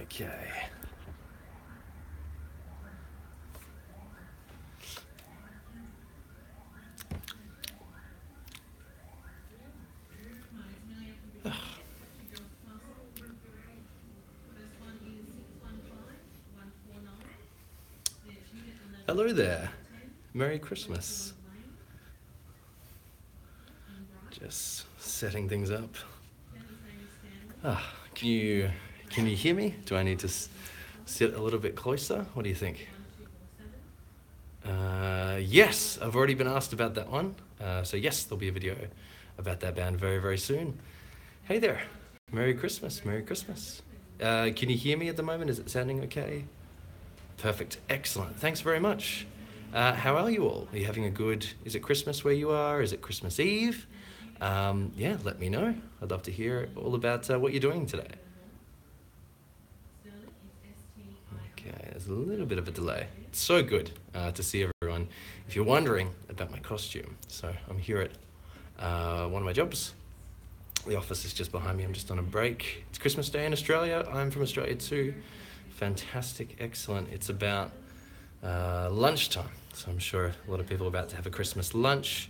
Okay. Hello there. Merry Christmas. Just setting things up. Can you hear me? Do I need to sit a little bit closer? What do you think? Yes, I've already been asked about that one. So yes, there'll be a video about that band very, very soon. Hey there. Merry Christmas. Merry Christmas. Can you hear me at the moment? Is it sounding okay? Perfect. Excellent. Thanks very much. How are you all? Are you having a good, is it Christmas where you are? Is it Christmas Eve? Yeah, let me know. I'd love to hear all about what you're doing today. Okay, there's a little bit of a delay. It's so good to see everyone. If you're wondering about my costume, so I'm here at one of my jobs. The office is just behind me. I'm just on a break. It's Christmas Day in Australia. I'm from Australia too. Fantastic, excellent. It's about lunchtime, so I'm sure a lot of people are about to have a Christmas lunch.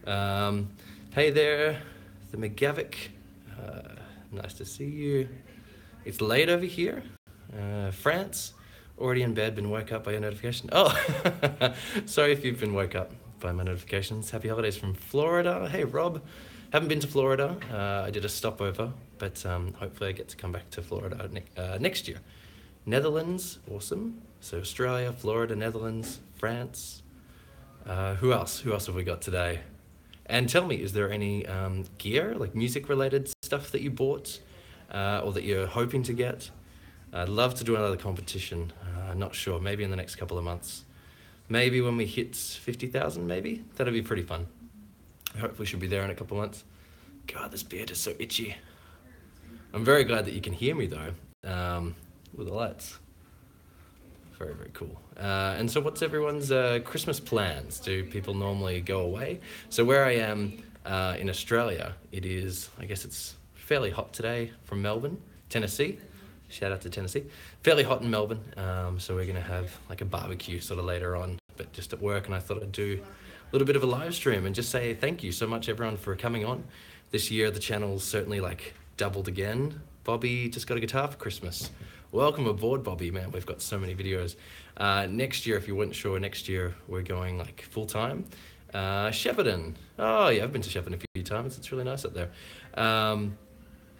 Hey there, the McGavick. Nice to see you. It's late over here. France, already in bed, been woke up by your notification. Oh, sorry if you've been woke up by my notifications. Happy holidays from Florida. Hey Rob, haven't been to Florida. I did a stopover, but hopefully I get to come back to Florida next year. Netherlands, awesome. So Australia, Florida, Netherlands, France. Who else? Who else have we got today? And tell me, is there any gear, like music-related stuff that you bought or that you're hoping to get? I'd love to do another competition. Not sure, maybe in the next couple of months. Maybe when we hit 50,000, maybe? That'd be pretty fun. I hope we should be there in a couple of months. God, this beard is so itchy. I'm very glad that you can hear me though. With the lights. Very, very cool. And so what's everyone's Christmas plans? Do people normally go away? So where I am in Australia, it is, I guess it's fairly hot today from Melbourne, Tennessee. Shout out to Tennessee. Fairly hot in Melbourne. So we're gonna have like a barbecue sort of later on, but just at work, and I thought I'd do a little bit of a live stream and just say thank you so much everyone for coming on. This year the channel's certainly like doubled again. Bobby just got a guitar for Christmas. Welcome aboard, Bobby, man. We've got so many videos. Next year, if you weren't sure, next year we're going like full time. Shepparton. Oh yeah, I've been to Shepparton a few times. It's really nice up there.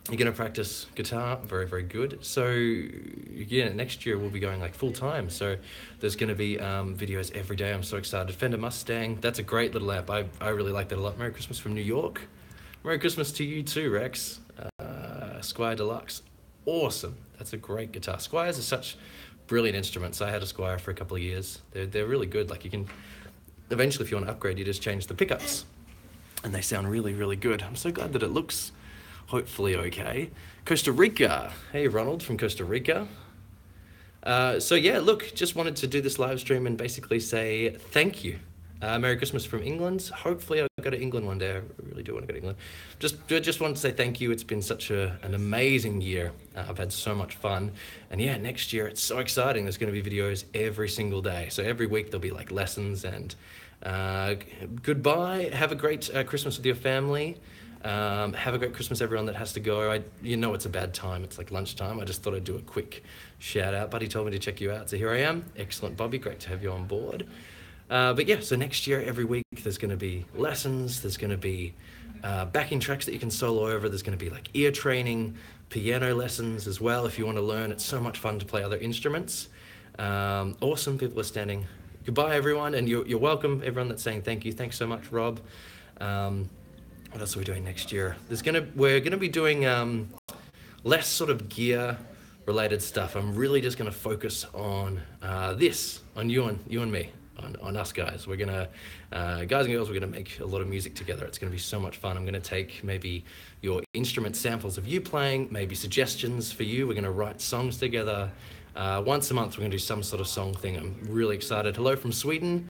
You're gonna practice guitar, very, very good. So yeah, next year we'll be going like full time. So there's gonna be videos every day. I'm so excited. Fender Mustang, that's a great little amp. I really like that a lot. Merry Christmas from New York. Merry Christmas to you too, Rex. Squire Deluxe, awesome. That's a great guitar. Squires are such brilliant instruments. I had a Squire for a couple of years. They're really good. Like you can, eventually if you want to upgrade, you just change the pickups and they sound really, really good. I'm so glad that it looks hopefully okay. Costa Rica. Hey, Ronald from Costa Rica. So yeah, look, just wanted to do this live stream and basically say thank you. Merry Christmas from England. Hopefully I'll go to England one day. I really do want to go to England. Just wanted to say thank you. It's been such an amazing year. I've had so much fun. And yeah, next year it's so exciting. There's going to be videos every single day. So every week there'll be like lessons and goodbye. Have a great Christmas with your family. Have a great Christmas, everyone that has to go. You know it's a bad time. It's like lunchtime. I just thought I'd do a quick shout out. Buddy told me to check you out. So here I am. Excellent, Bobby. Great to have you on board. But yeah, so next year, every week, there's going to be lessons, there's going to be backing tracks that you can solo over, there's going to be like ear training, piano lessons as well if you want to learn. It's so much fun to play other instruments. Awesome, people are standing. Goodbye, everyone, and you're welcome, everyone that's saying thank you. Thanks so much, Rob. What else are we doing next year? We're going to be doing less sort of gear-related stuff. I'm really just going to focus on on you and me. On us guys. We're gonna, guys and girls, we're gonna make a lot of music together. It's gonna be so much fun. I'm gonna take maybe your instrument samples of you playing, maybe suggestions for you. We're gonna write songs together. Once a month, we're gonna do some sort of song thing. I'm really excited. Hello from Sweden.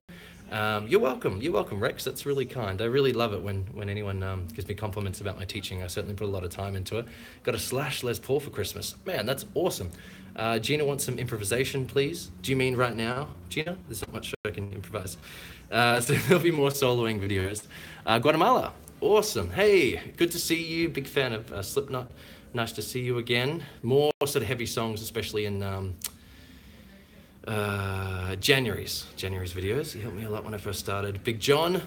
You're welcome, Rex. That's really kind. I really love it when anyone gives me compliments about my teaching. I certainly put a lot of time into it. Got a Slash Les Paul for Christmas. Man, that's awesome. Gina wants some improvisation, please. Do you mean right now, Gina? There's not much I can improvise. So there'll be more soloing videos. Guatemala, awesome. Hey, good to see you. Big fan of Slipknot. Nice to see you again. More sort of heavy songs, especially in January's videos. He helped me a lot when I first started. Big John,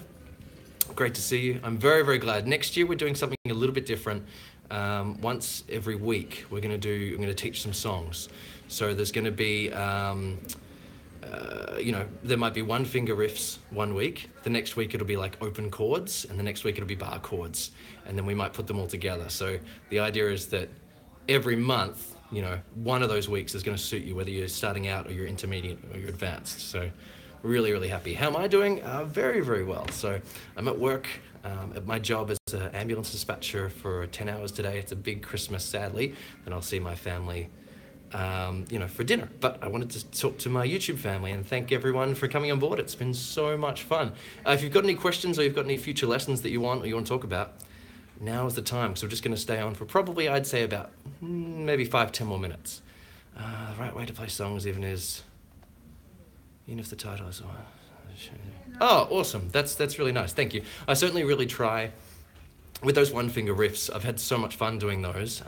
great to see you. I'm very, very glad. Next year we're doing something a little bit different. Once every week I'm going to teach some songs. So there's going to be, there might be one finger riffs one week. The next week it'll be like open chords, and the next week it'll be bar chords. And then we might put them all together. So the idea is that every month, one of those weeks is going to suit you, whether you're starting out or you're intermediate or you're advanced. So really, really happy. How am I doing? Very, very well. So I'm at work at my job as an ambulance dispatcher for 10 hours today. It's a big Christmas, sadly, and I'll see my family, for dinner. But I wanted to talk to my YouTube family and thank everyone for coming on board. It's been so much fun. If you've got any questions or you've got any future lessons that you want to talk about, now is the time, because we're just going to stay on for probably, I'd say, about maybe 5-10 more minutes. The right way to play songs even if the title is... Oh, awesome. That's really nice. Thank you. I certainly really try with those one-finger riffs. I've had so much fun doing those.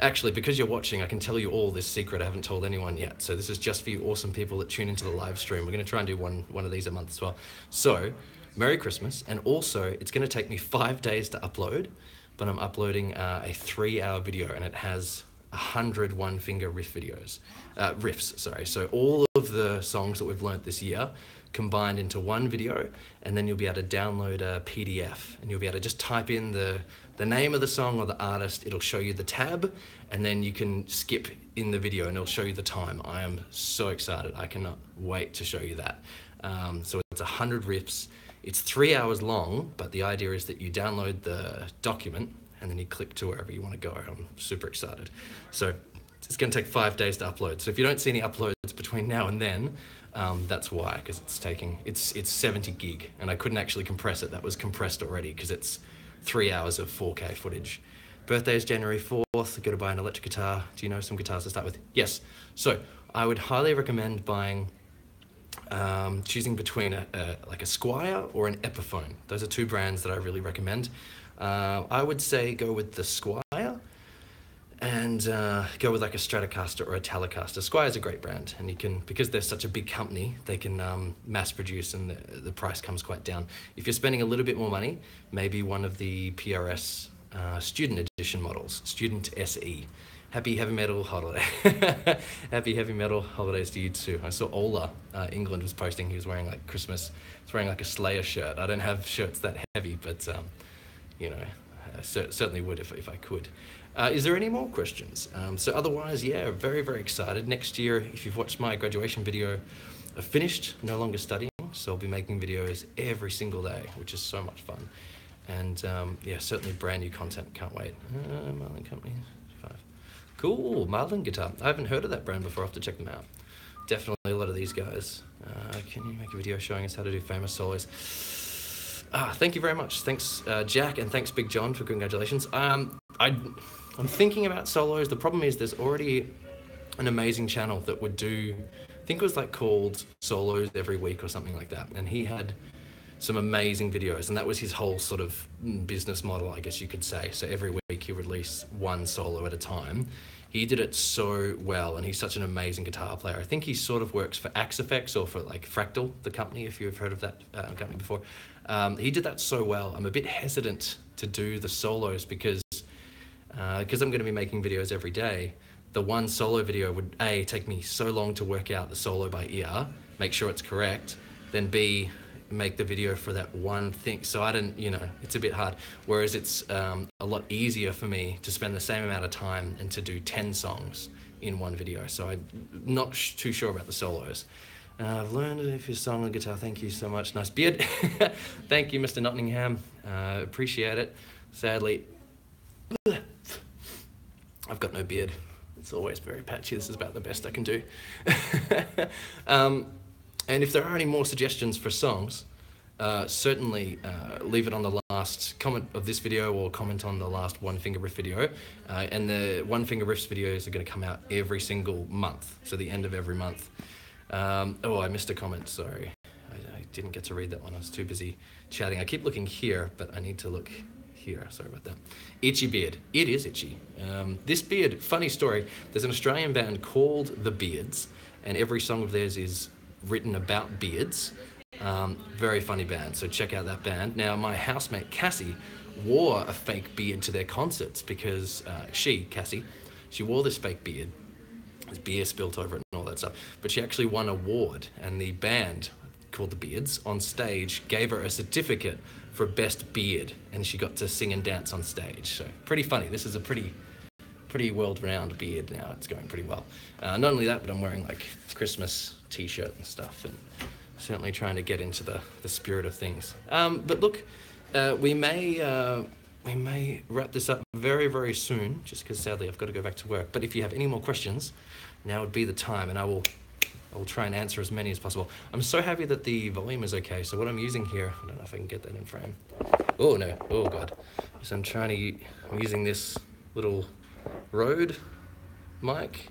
Actually, because you're watching, I can tell you all this secret I haven't told anyone yet. So this is just for you awesome people that tune into the live stream. We're going to try and do one of these a month as well. So... Merry Christmas, and also it's going to take me 5 days to upload, but I'm uploading a 3-hour video, and it has 100 one-finger riffs, sorry. So all of the songs that we've learnt this year combined into one video, and then you'll be able to download a PDF, and you'll be able to just type in the name of the song or the artist. It'll show you the tab, and then you can skip in the video, and it'll show you the time. I am so excited. I cannot wait to show you that. So it's 100 riffs. It's 3 hours long, but the idea is that you download the document and then you click to wherever you want to go. I'm super excited. So it's going to take 5 days to upload. So if you don't see any uploads between now and then, that's why, because it's 70 gig, and I couldn't actually compress it. That was compressed already because it's 3 hours of 4K footage. Birthday is January 4th. Got to buy an electric guitar. Do you know some guitars to start with? Yes. So I would highly recommend buying... choosing between a Squier or an Epiphone. Those are two brands that I really recommend. I would say go with the Squier and go with like a Stratocaster or a Telecaster. Squier's a great brand, and you can, because they're such a big company, they can mass produce, and the price comes quite down. If you're spending a little bit more money, maybe one of the PRS Student Edition models, Student SE. Happy Heavy Metal Holiday. Happy Heavy Metal Holidays to you too. I saw Ola, England, was posting. He was wearing like Christmas. He's wearing like a Slayer shirt. I don't have shirts that heavy, but I certainly would if I could. Is there any more questions? So otherwise, yeah, very, very excited. Next year, if you've watched my graduation video, I've finished, no longer studying, so I'll be making videos every single day, which is so much fun. And yeah, certainly brand new content. Can't wait. Marlin Company. Cool, Marlin Guitar. I haven't heard of that brand before. I have to check them out. Definitely a lot of these guys. Can you make a video showing us how to do famous solos? Thank you very much. Thanks, Jack, and thanks, Big John, for congratulations. I'm thinking about solos. The problem is there's already an amazing channel that would do, I think it was like called Solos Every Week or something like that. And he had some amazing videos, and that was his whole sort of business model, I guess you could say. So every week he would release one solo at a time. He did it so well, and he's such an amazing guitar player. I think he sort of works for Axe Effects or for like Fractal, the company, if you've heard of that company before. He did that so well. I'm a bit hesitant to do the solos because I'm going to be making videos every day. The one solo video would A, take me so long to work out the solo by ear, make sure it's correct, then B, make the video for that one thing. So I don't, it's a bit hard. Whereas it's a lot easier for me to spend the same amount of time and to do 10 songs in one video. So I'm not too sure about the solos. I've learned if you're song on guitar. Thank you so much. Nice beard. Thank you, Mr. Nottingham. Appreciate it. Sadly, I've got no beard. It's always very patchy. This is about the best I can do. And if there are any more suggestions for songs, certainly leave it on the last comment of this video or comment on the last One Finger Riff video. And the One Finger Riffs videos are going to come out every single month, so the end of every month. Oh, I missed a comment, sorry. I didn't get to read that one, I was too busy chatting. I keep looking here, but I need to look here, sorry about that. Itchy beard, it is itchy. This beard, funny story, there's an Australian band called The Beards, and every song of theirs is written about beards. Very funny band, so check out that band. Now, my housemate Cassie wore a fake beard to their concerts because Cassie, she wore this fake beard. There's beer spilt over it and all that stuff, but she actually won an award, and the band called The Beards on stage gave her a certificate for best beard, and she got to sing and dance on stage. So pretty funny. This is a pretty world-renowned beard now. It's going pretty well. Not only that, but I'm wearing like Christmas t-shirt and stuff, and certainly trying to get into the spirit of things. But look, we may wrap this up very, very soon, just because sadly I've got to go back to work. But if you have any more questions, now would be the time, and I will try and answer as many as possible. I'm so happy that the volume is okay. So what I'm using here, I don't know if I can get that in frame. Oh no, oh God. So I'm using this little Rode mic.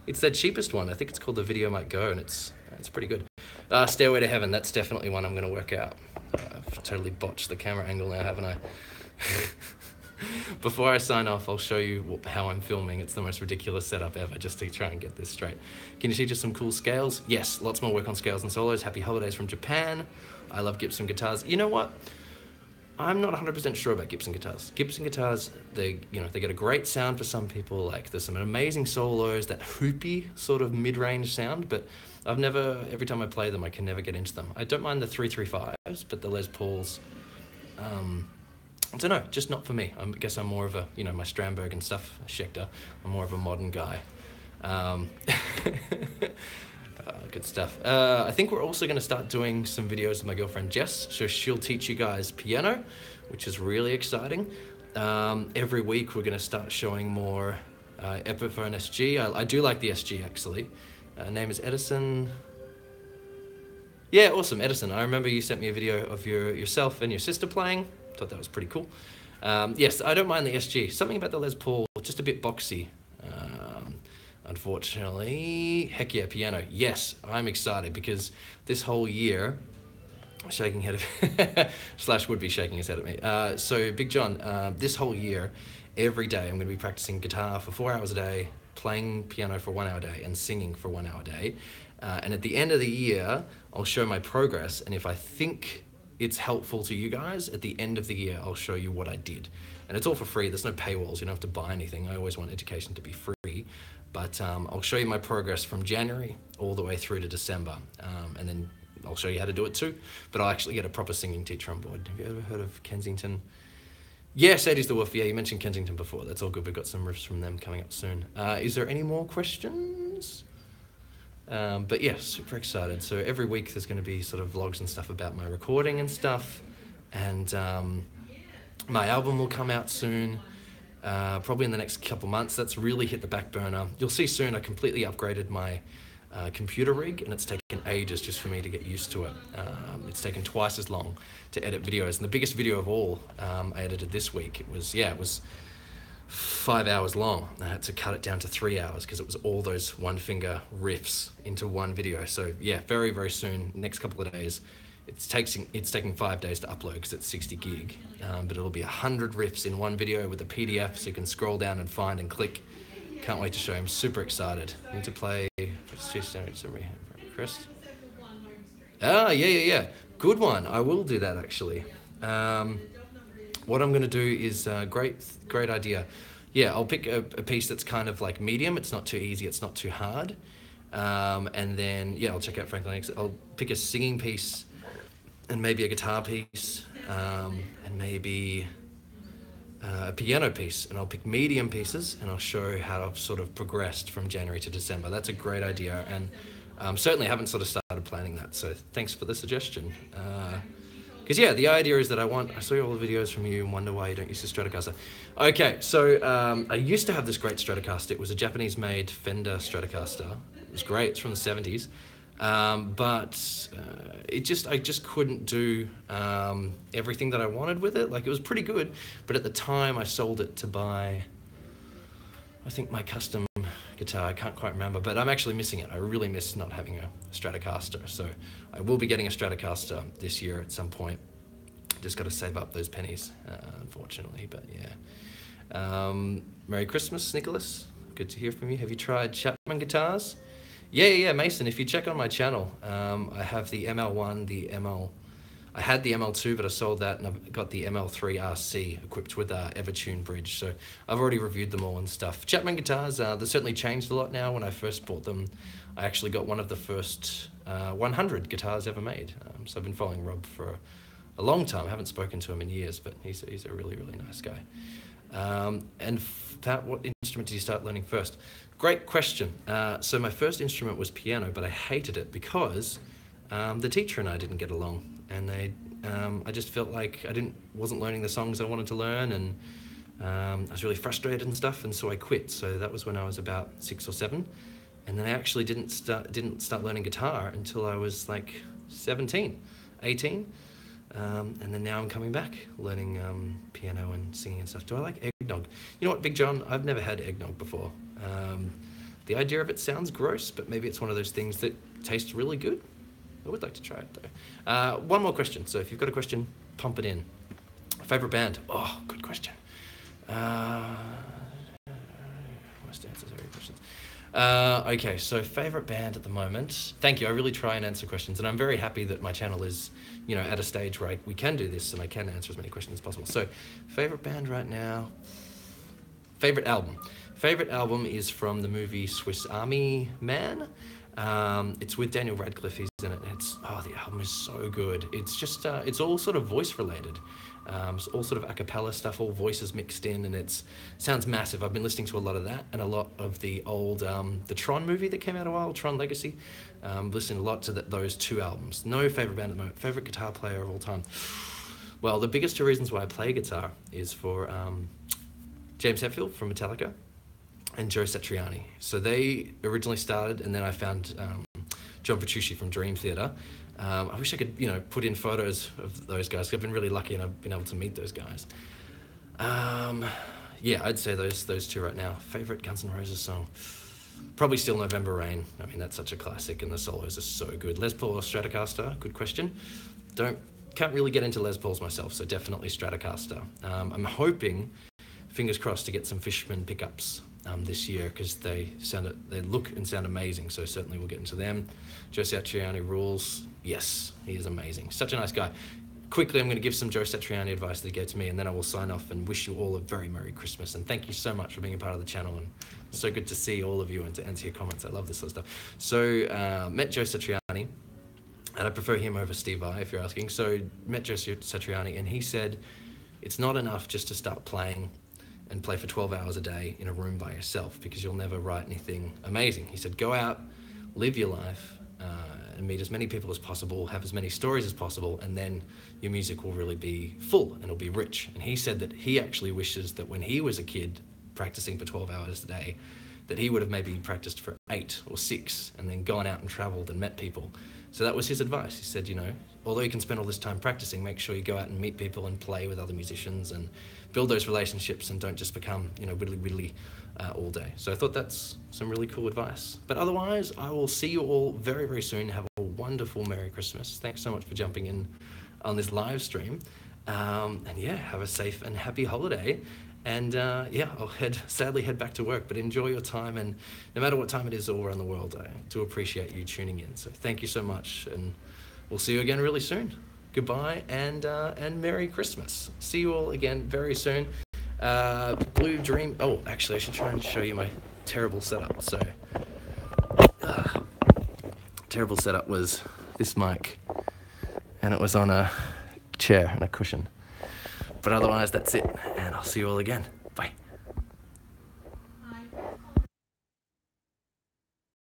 It's the cheapest one. I think it's called the Video Mic Go, and it's pretty good. Stairway to Heaven, that's definitely one I'm gonna work out. I've totally botched the camera angle now, haven't I? Before I sign off, I'll show you how I'm filming. It's the most ridiculous setup ever, just to try and get this straight. Can you see just some cool scales? Yes, lots more work on scales and solos. Happy holidays from Japan. I love Gibson guitars. You know what? I'm not 100% sure about Gibson guitars. Gibson guitars, they get a great sound for some people. Like, there's some amazing solos, that hoopy sort of mid-range sound, but every time I play them, I can never get into them. I don't mind the 335s, but the Les Pauls, I don't know, just not for me. I guess I'm more of a, my Strandberg and stuff, Schecter. I'm more of a modern guy. Good stuff. I think we're also going to start doing some videos with my girlfriend Jess, so she'll teach you guys piano, which is really exciting. Every week we're going to start showing more Epiphone SG. I do like the SG, actually. Name is Edison. Yeah, awesome, Edison. I remember you sent me a video of yourself and your sister playing. Thought that was pretty cool. Yes, I don't mind the SG. Something about the Les Paul, just a bit boxy. Unfortunately, heck yeah, piano. Yes, I'm excited because this whole year, shaking head of Slash would be shaking his head at me. So Big John, this whole year, every day I'm going to be practicing guitar for 4 hours a day, playing piano for 1 hour a day, and singing for 1 hour a day. And at the end of the year, I'll show my progress, and if I think it's helpful to you guys, at the end of the year, I'll show you what I did. And it's all for free. There's no paywalls. You don't have to buy anything. I always want education to be free. But I'll show you my progress from January all the way through to December. And then I'll show you how to do it too. But I'll actually get a proper singing teacher on board. Have you ever heard of Kensington? Yes, Sadie's the Wolf. Yeah, you mentioned Kensington before. That's all good. We've got some riffs from them coming up soon. Is there any more questions? But yeah, super excited. So every week there's going to be sort of vlogs and stuff about my recording and stuff. And my album will come out soon, probably in the next couple months. That's really hit the back burner. You'll see soon I completely upgraded my computer rig, and it's taken ages just for me to get used to it. It's taken twice as long to edit videos. And the biggest video of all I edited this week, it was 5 hours long. I had to cut it down to 3 hours because it was all those one finger riffs into one video. So yeah, very, very soon, next couple of days. It's taking 5 days to upload because it's 60 gig, but it'll be 100 riffs in one video with a PDF, so you can scroll down and find and click. Can't wait to show you. I'm super excited. I need to play Chris. Ah, yeah. Good one. I will do that actually. What I'm going to do is great idea. Yeah, I'll pick a piece that's kind of like medium. It's not too easy. It's not too hard. And then, yeah, I'll check out Franklin X. I'll pick a singing piece and maybe a guitar piece and maybe a piano piece. And I'll pick medium pieces and I'll show how I've sort of progressed from January to December. That's a great idea. And certainly haven't sort of started planning that. So thanks for the suggestion. Because yeah, the idea is that I saw all the videos from you and wonder why you don't use the Stratocaster. Okay, so I used to have this great Stratocaster. It was a Japanese-made Fender Stratocaster. It was great. It's from the 70s. But I just couldn't do everything that I wanted with it. Like, it was pretty good, but at the time I sold it to buy, I think, my custom guitar. I can't quite remember, but I'm actually missing it. I really miss not having a Stratocaster. So I will be getting a Stratocaster this year at some point. Just got to save up those pennies, unfortunately, but yeah. Merry Christmas, Nicholas. Good to hear from you. Have you tried Chapman Guitars? Yeah, Mason, if you check on my channel, I have the ML1, I had the ML2, but I sold that, and I've got the ML3 RC equipped with Evertune bridge, so I've already reviewed them all and stuff. Chapman Guitars, they've certainly changed a lot now. When I first bought them, I actually got one of the first 100 guitars ever made, so I've been following Rob for a long time. I haven't spoken to him in years, but he's a really, really nice guy. And Pat, what instrument did you start learning first? Great question. So my first instrument was piano, but I hated it because the teacher and I didn't get along, and I just felt like I wasn't learning the songs I wanted to learn, and I was really frustrated and stuff, and so I quit. So that was when I was about 6 or 7, and then I actually didn't start learning guitar until I was like 17, 18. And then now I'm coming back, learning piano and singing and stuff. Do I like eggnog? You know what, Big John? I've never had eggnog before. The idea of it sounds gross, but maybe it's one of those things that tastes really good. I would like to try it, though. One more question. So if you've got a question, pump it in. Favorite band? Oh, good question. Most answers every question. Okay, so favorite band at the moment. Thank you. I really try and answer questions, and I'm very happy that my channel is, at a stage where we can do this and I can answer as many questions as possible. So, favorite band right now. Favorite album. Favorite album is from the movie Swiss Army Man. It's with Daniel Radcliffe. He's in it. The album is so good. It's just, it's all sort of voice related. It's all sort of a cappella stuff, all voices mixed in, and sounds massive. I've been listening to a lot of that and a lot of the old, the Tron movie that came out a while, Tron Legacy. Listening a lot to those two albums. No favorite band at the moment. Favorite guitar player of all time. Well, the biggest two reasons why I play guitar is for James Hetfield from Metallica and Joe Satriani. So they originally started, and then I found John Petrucci from Dream Theater. I wish I could, put in photos of those guys. I've been really lucky and I've been able to meet those guys. Yeah, I'd say those two right now. Favorite Guns N' Roses song? Probably still November Rain. I mean, that's such a classic, and the solos are so good. Les Paul or Stratocaster? Good question. Can't really get into Les Pauls myself, so definitely Stratocaster. I'm hoping, fingers crossed, to get some Fishman pickups this year, because they look and sound amazing, so certainly we'll get into them. Joe Satriani rules. Yes, he is amazing. Such a nice guy. Quickly, I'm going to give some Joe Satriani advice that he gave to me, and then I will sign off and wish you all a very Merry Christmas. And thank you so much for being a part of the channel, and so good to see all of you and to answer your comments. I love this sort of stuff. So, met Joe Satriani, and I prefer him over Steve Vai, if you're asking. So, met Joe Satriani, and he said, it's not enough just to start playing and play for 12 hours a day in a room by yourself, because you'll never write anything amazing. He said, go out, live your life, and meet as many people as possible, have as many stories as possible, and then your music will really be full and it'll be rich. And he said that he actually wishes that when he was a kid practicing for 12 hours a day, that he would have maybe practiced for 8 or 6 and then gone out and traveled and met people. So that was his advice. He said, although you can spend all this time practicing, make sure you go out and meet people and play with other musicians and build those relationships, and don't just become, widdly all day. So I thought that's some really cool advice. But otherwise, I will see you all very, very soon. Have a wonderful Merry Christmas. Thanks so much for jumping in on this live stream. And yeah, have a safe and happy holiday. And yeah, I'll sadly head back to work, but enjoy your time. And no matter what time it is all around the world, I do appreciate you tuning in. So thank you so much, and we'll see you again really soon. Goodbye and Merry Christmas. See you all again very soon. Blue Dream. Oh, actually, I should try and show you my terrible setup. So, terrible setup was this mic, and it was on a chair and a cushion. But otherwise, that's it, and I'll see you all again.